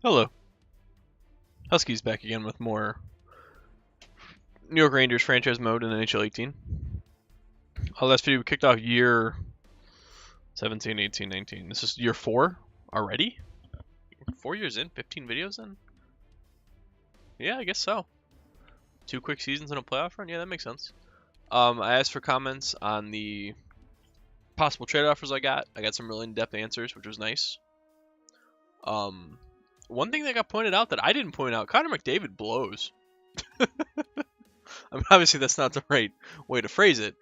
Hello. Huskies back again with more New York Rangers franchise mode in NHL 18. Last video we kicked off year 17, 18, 19. This is year 4 already? 4 years in? 15 videos in? Yeah, I guess so. 2 quick seasons and a playoff run? Yeah, that makes sense. I asked for comments on the possible trade offers I got. I got some really in-depth answers, which was nice. One thing that got pointed out that I didn't point out, Connor McDavid blows. I mean, obviously that's not the right way to phrase it,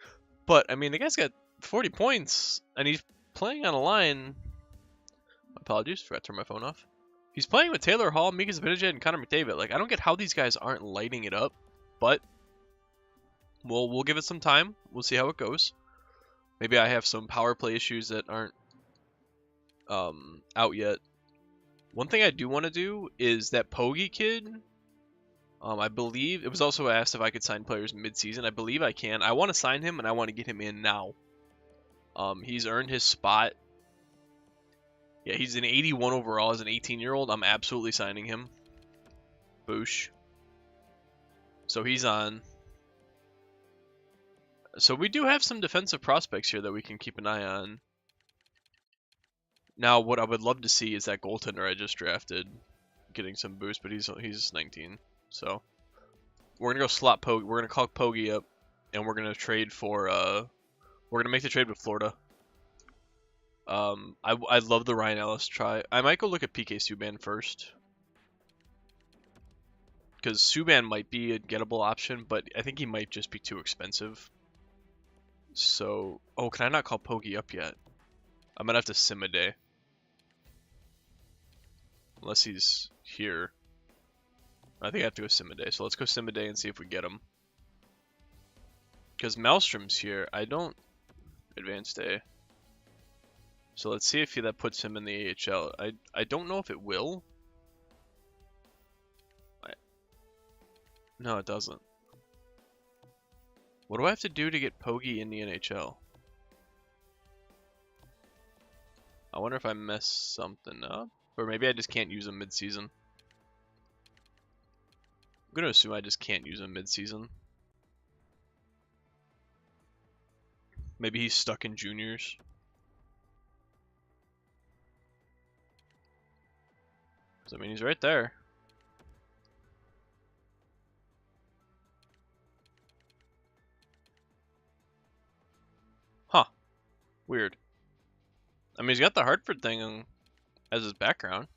but I mean the guy's got 40 points and he's playing on a line. Apologies, forgot to turn my phone off. He's playing with Taylor Hall, Mika Zibanejad, and Connor McDavid. Like, I don't get how these guys aren't lighting it up, but we'll give it some time. We'll see how it goes. Maybe I have some power play issues that aren't out yet. One thing I do want to do is that Pogge kid. I believe it was also asked if I could sign players mid-season. I believe I can. I want to sign him and I want to get him in now. He's earned his spot. Yeah, he's an 81 overall as an 18-year-old. I'm absolutely signing him. Boosh. So he's on. So we do have some defensive prospects here that we can keep an eye on. Now, what I would love to see is that goaltender I just drafted getting some boost, but he's 19. So we're gonna go slot Pogge. We're gonna call Pogge up, and we're gonna trade for. We're gonna make the trade with Florida. I love the Ryan Ellis try. I might go look at PK Subban first, because Subban might be a gettable option, but I think he might just be too expensive. So, oh, can I not call Pogge up yet? I'm gonna have to sim a day, unless he's here. I think I have to go sim a day, so let's go sim a day and see if we get him. Because Maelstrom's here, I don't advance day. So let's see if that puts him in the AHL. I don't know if it will. No, it doesn't. What do I have to do to get Pogge in the NHL? I wonder if I messed something up. Or maybe I just can't use him mid-season. I'm going to assume I just can't use him mid-season. Maybe he's stuck in juniors. I mean, he's right there. Huh. Weird. I mean, he's got the Hartford thing as his background.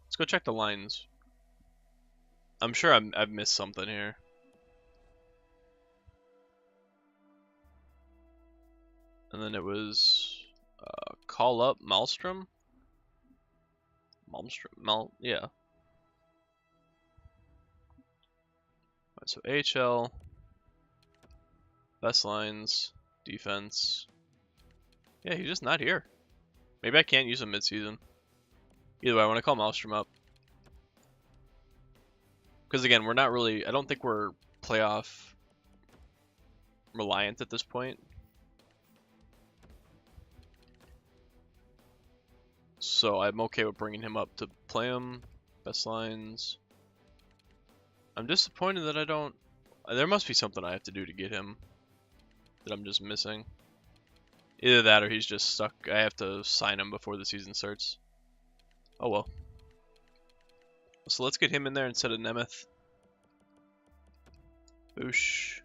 Let's go check the lines. I'm sure I've missed something here. And then it was call up Malmstrom. Yeah. Alright, so AHL, best lines, defense. Yeah, he's just not here. Maybe I can't use him mid-season. Either way, I want to call Malmstrom up. Because again, we're not really, I don't think we're playoff reliant at this point. So I'm okay with bringing him up to play him. Best lines. I'm disappointed that I don't... There must be something I have to do to get him that I'm just missing. Either that or he's just stuck. I have to sign him before the season starts. Oh well. So let's get him in there instead of Nemeth. Boosh.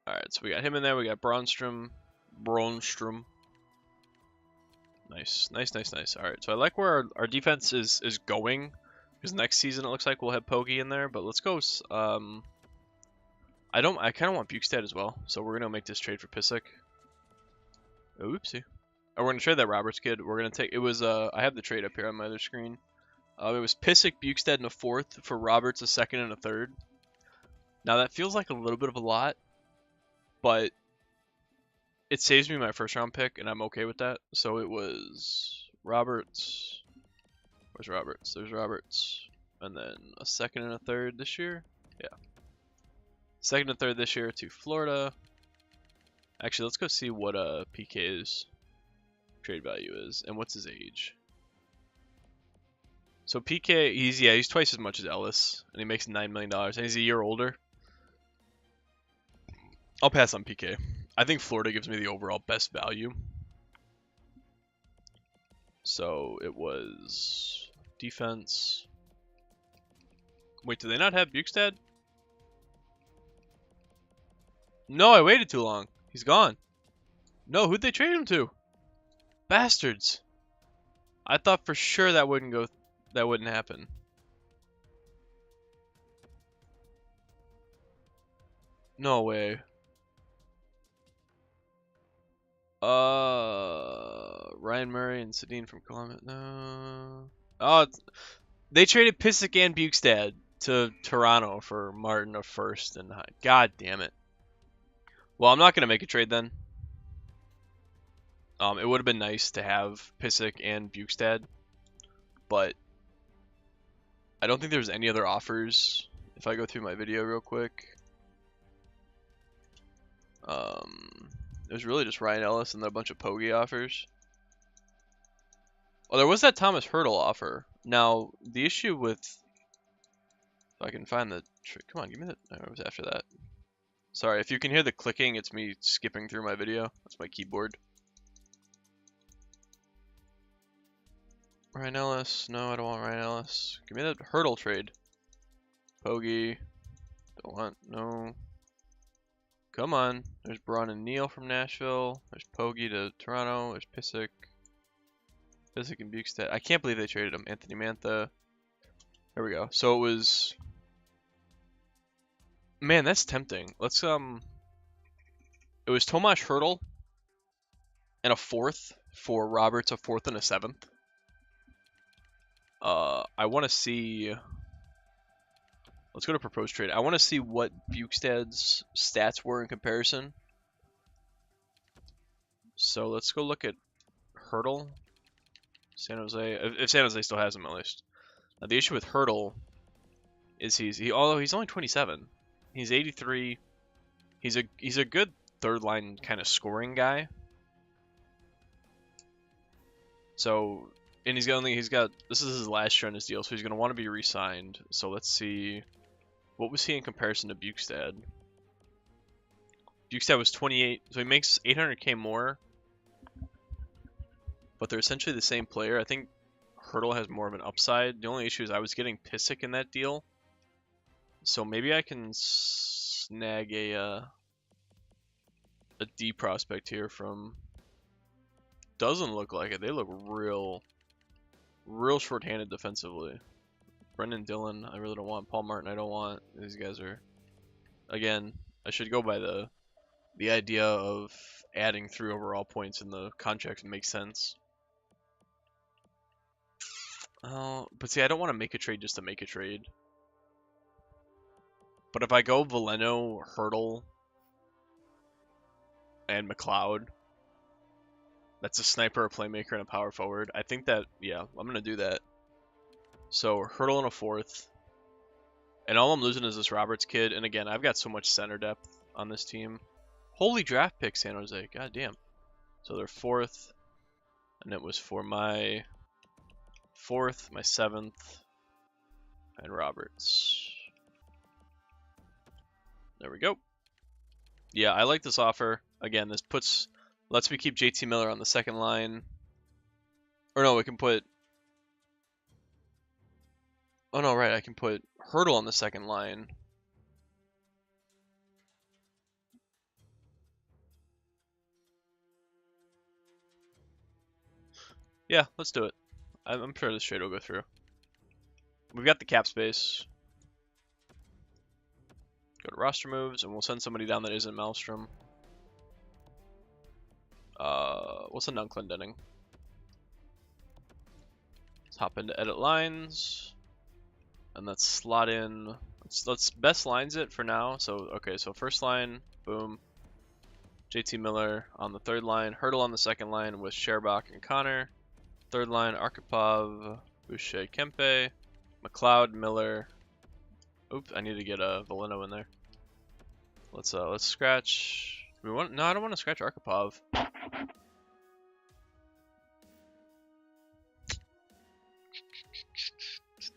Alright, so we got him in there. We got Bronstrom. Nice. Alright, so I like where our defense is going. Because next season it looks like we'll have Pogge in there. But let's go... I kind of want Bukestad as well. So we're going to make this trade for Pysyk. Oh, oopsie. Oh, we're going to trade that Roberts kid. We're going to take... It was... I have the trade up here on my other screen. It was Pysyk, Bukestad in a 4th for Roberts a 2nd and a 3rd. Now that feels like a little bit of a lot. But... It saves me my 1st round pick, and I'm okay with that. So it was Roberts. Where's Roberts? There's Roberts. And then a 2nd and a 3rd this year. Yeah. 2nd and 3rd this year to Florida. Actually, let's go see what PK is. trade value is, and what's his age. So PK, he's twice as much as Ellis, and he makes $9 million, and he's a year older. I'll pass on PK. I think Florida gives me the overall best value. So it was defense. Wait, do they not have Bukestad? No, I waited too long. He's gone. No, who'd they trade him to? Bastards. I thought for sure that wouldn't happen. No way. Ryan Murray and Sedin from Columbus. No. Oh, they traded Pissick and Bukestad to Toronto for Martin of first, and god damn it. Well, I'm not gonna make a trade then. It would have been nice to have Pissick and Bukestad, but I don't think there's any other offers. If I go through my video real quick, it was really just Ryan Ellis and then a bunch of Pogge offers. Oh, there was that Thomas Hertl offer. Now, the issue with... If I can find the... Come on, give me that... No, it was after that. Sorry, if you can hear the clicking, it's me skipping through my video. That's my keyboard. Ryan Ellis. No, I don't want Ryan Ellis. Give me that Hertl trade. Pogge. Don't want... No. Come on. There's Braun and Neal from Nashville. There's Pogge to Toronto. There's Pissick. Pissick and Bukestad. I can't believe they traded him. Anthony Mantha. There we go. So it was... Man, that's tempting. Let's, It was Tomas Hertl and a 4th for Roberts, a 4th and a 7th. I want to see... Let's go to proposed trade. I want to see what Bukestad's stats were in comparison. So let's go look at Hertl. San Jose. If San Jose still has him at least. Now the issue with Hertl is although he's only 27, he's 83. He's a good third line kind of scoring guy. So and he's got this is his last year on his deal, so he's gonna want to be re-signed. So let's see. What was he in comparison to Bukestad? Bukestad was 28, so he makes 800k more. But they're essentially the same player. I think Hertl has more of an upside. The only issue is I was getting Pissick in that deal. So maybe I can snag a D prospect here from... Doesn't look like it. They look real short-handed defensively. Brendan Dillon, I really don't want. Paul Martin, I don't want. These guys are... Again, I should go by the idea of adding 3 overall points in the contract makes sense. But see, I don't want to make a trade just to make a trade. But if I go Veleno, Hertl, and McLeod, that's a sniper, a playmaker, and a power forward. I think that, yeah, I'm going to do that. So, Hertl and a 4th. And all I'm losing is this Roberts kid. And again, I've got so much center depth on this team. Holy draft pick, San Jose. God damn. So they're 4th. And it was for my 4th, my 7th, and Roberts. There we go. Yeah, I like this offer. Again, this lets me keep JT Miller on the second line. Or no, we can put... Oh no, right, I can put Hertl on the second line. Yeah, let's do it. I'm sure this trade will go through. We've got the cap space. Go to roster moves, and we'll send somebody down that isn't Maelstrom. We'll send down Clendenning. Let's hop into edit lines. And let's slot in, let's best lines it for now. So, okay, so first line, boom. JT Miller on the third line, Hertl on the second line with Sherbach and Connor. Third line, Arkhipov, Boucher, Kempe, McLeod, Miller. Oops, I need to get a Veleno in there. Let's scratch. No, I don't want to scratch Arkhipov.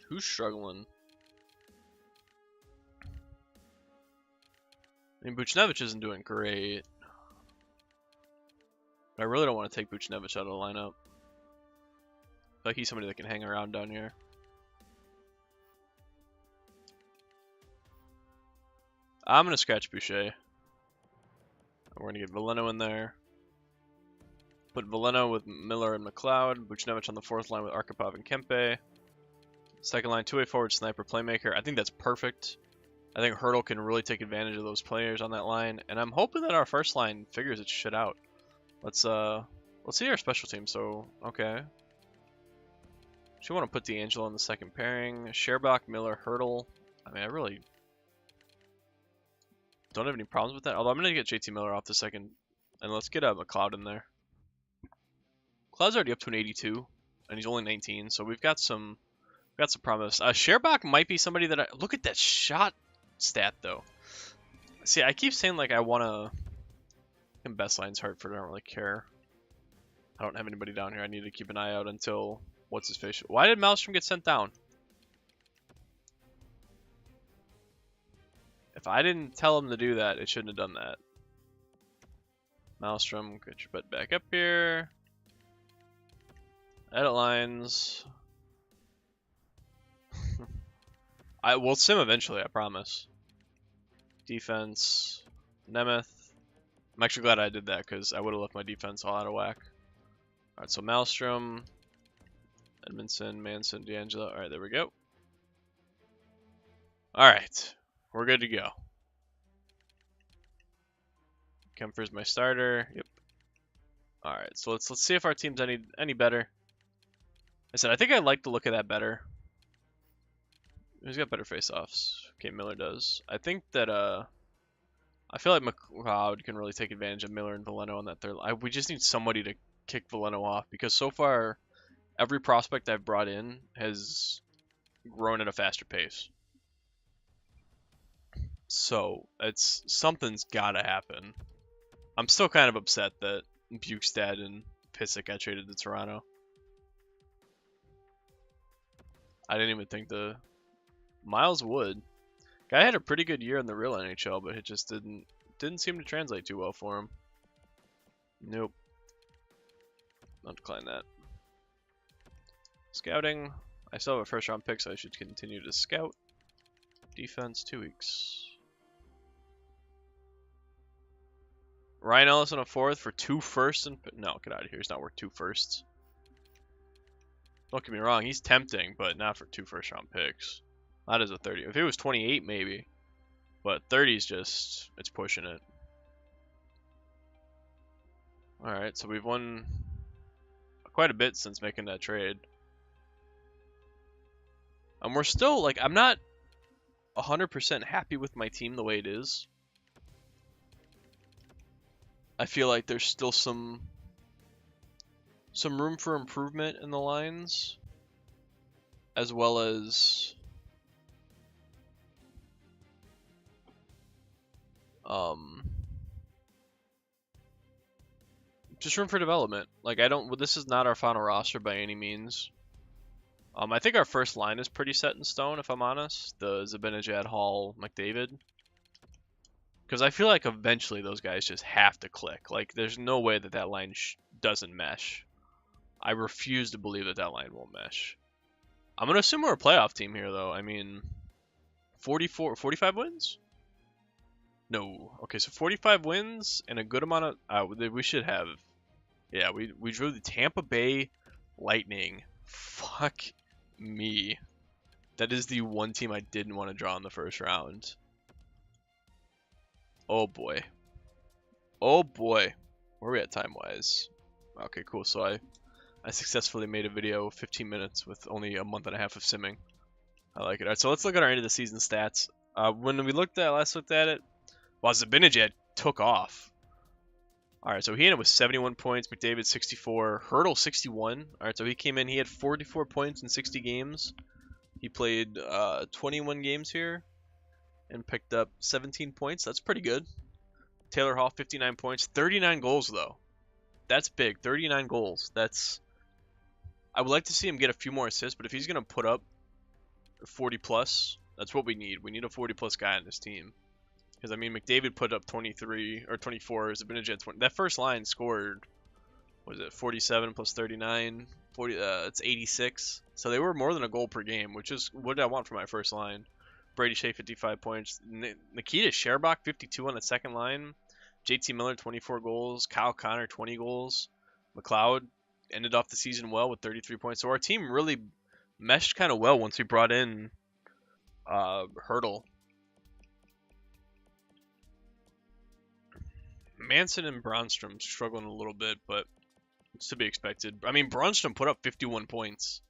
Who's struggling? I mean, Buchnevich isn't doing great. But I really don't want to take Buchnevich out of the lineup. I feel like he's somebody that can hang around down here. I'm going to scratch Boucher. We're going to get Veleno in there. Put Veleno with Miller and McLeod. Buchnevich on the fourth line with Arkhipov and Kempe. Second line, two-way forward, sniper, playmaker. I think that's perfect. I think Hertl can really take advantage of those players on that line. And I'm hoping that our first line figures its shit out. Let's see our special team. So, okay. Should want to put D'Angelo in the second pairing. Scherbach, Miller, Hertl. I mean, I really don't have any problems with that. Although I'm going to get JT Miller off the second. And let's get McLeod in there. McLeod's already up to an 82. And he's only 19. So we've got some promise. Scherbach might be somebody that look at that shot stat, though. See, I keep saying, like, I want to... Best line's Hartford. I don't really care. I don't have anybody down here. I need to keep an eye out until... What's his face? Why did Maelstrom get sent down? If I didn't tell him to do that, it shouldn't have done that. Maelstrom, get your butt back up here. Edit lines. We'll sim eventually, I promise. Defense. Nemeth. I'm actually glad I did that because I would have left my defense all out of whack. Alright, so Maelstrom. Edmondson, Manson, D'Angelo. Alright, there we go. Alright. We're good to go. Kemper's my starter. Yep. Alright, so let's see if our team's any better. I said I think I like the look of that better. Who's got better face-offs? Okay, Miller does. I think that I feel like McLeod can really take advantage of Miller and Veleno on that third line. We just need somebody to kick Veleno off because so far every prospect I've brought in has grown at a faster pace. So something's gotta happen. I'm still kind of upset that Bukestad and Pysyk got traded to Toronto. I didn't even think Miles Wood. Guy had a pretty good year in the real NHL, but it just didn't seem to translate too well for him. Nope. I'll decline that. Scouting. I still have a first round pick, so I should continue to scout. Defense, 2 weeks. Ryan Ellis on a fourth for 2 firsts and no, get out of here. He's not worth 2 firsts. Don't get me wrong, he's tempting, but not for 2 first round picks. Not as a 30. If it was 28, maybe. But 30 is just, it's pushing it. Alright, so we've won quite a bit since making that trade. And we're still, like, I'm not 100% happy with my team the way it is. I feel like there's still some room for improvement in the lines. As well as... just room for development. Like, this is not our final roster by any means. I think our first line is pretty set in stone, if I'm honest. The Zibanejad, Hall, McDavid. Because I feel like eventually those guys just have to click. Like, there's no way that line doesn't mesh. I refuse to believe that line won't mesh. I'm going to assume we're a playoff team here, though. I mean, 45 wins? No. Okay, so 45 wins and a good amount of... we should have... Yeah, we drew the Tampa Bay Lightning. Fuck me. That is the one team I didn't want to draw in the first round. Oh boy. Oh boy. Where are we at time-wise? Okay, cool. So I successfully made a video 15 minutes with only a month and a half of simming. I like it. Alright, so let's look at our end of the season stats. When we last looked at it, well, Zibanejad took off. Alright, so he ended with 71 points, McDavid 64, Hertl 61. Alright, so he came in, he had 44 points in 60 games. He played 21 games here and picked up 17 points. That's pretty good. Taylor Hall 59 points, 39 goals though. That's big, 39 goals. I would like to see him get a few more assists, but if he's going to put up 40 plus. That's what we need. We need a 40 plus guy on this team. Because, I mean, McDavid put up 23 or 24. Zibanejad 20. That first line scored, was it 47 plus 39? 40. It's 86. So they were more than a goal per game, which is what I want for my first line. Brady Shea 55 points. Nikita Sherbak 52 on the second line. JT Miller 24 goals. Kyle Connor 20 goals. McLeod ended off the season well with 33 points. So our team really meshed kind of well once we brought in Hurdle. Manson and Bronstrom struggling a little bit, but it's to be expected. I mean, Bronstrom put up 51 points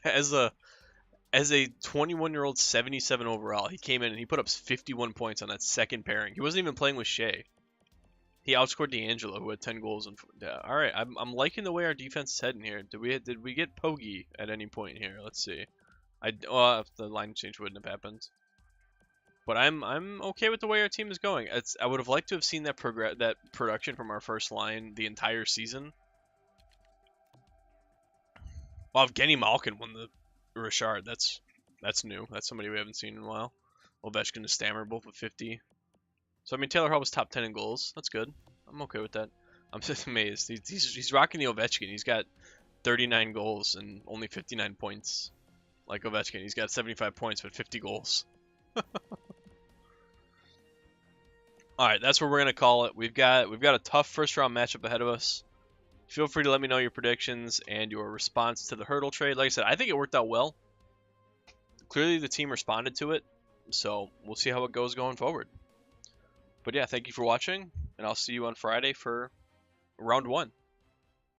as a 21-year-old 77 overall. He came in and he put up 51 points on that second pairing. He wasn't even playing with Shea. He outscored D'Angelo, who had 10 goals. All right, I'm liking the way our defense is heading here. Did we get Poggi at any point here? Let's see. If the line change wouldn't have happened. But I'm okay with the way our team is going. I would have liked to have seen that production from our first line the entire season. Well, Evgeny Malkin won the Richard. That's new. That's somebody we haven't seen in a while. Ovechkin and Stammer both with 50. So I mean, Taylor Hall was top 10 in goals. That's good. I'm okay with that. I'm just amazed. He's rocking the Ovechkin. He's got 39 goals and only 59 points. Like Ovechkin, he's got 75 points but 50 goals. All right, that's where we're gonna call it. We've got a tough first round matchup ahead of us. Feel free to let me know your predictions and your response to the Hurdle trade. Like I said, I think it worked out well. Clearly, the team responded to it, so we'll see how it goes going forward. But yeah, thank you for watching, and I'll see you on Friday for round 1.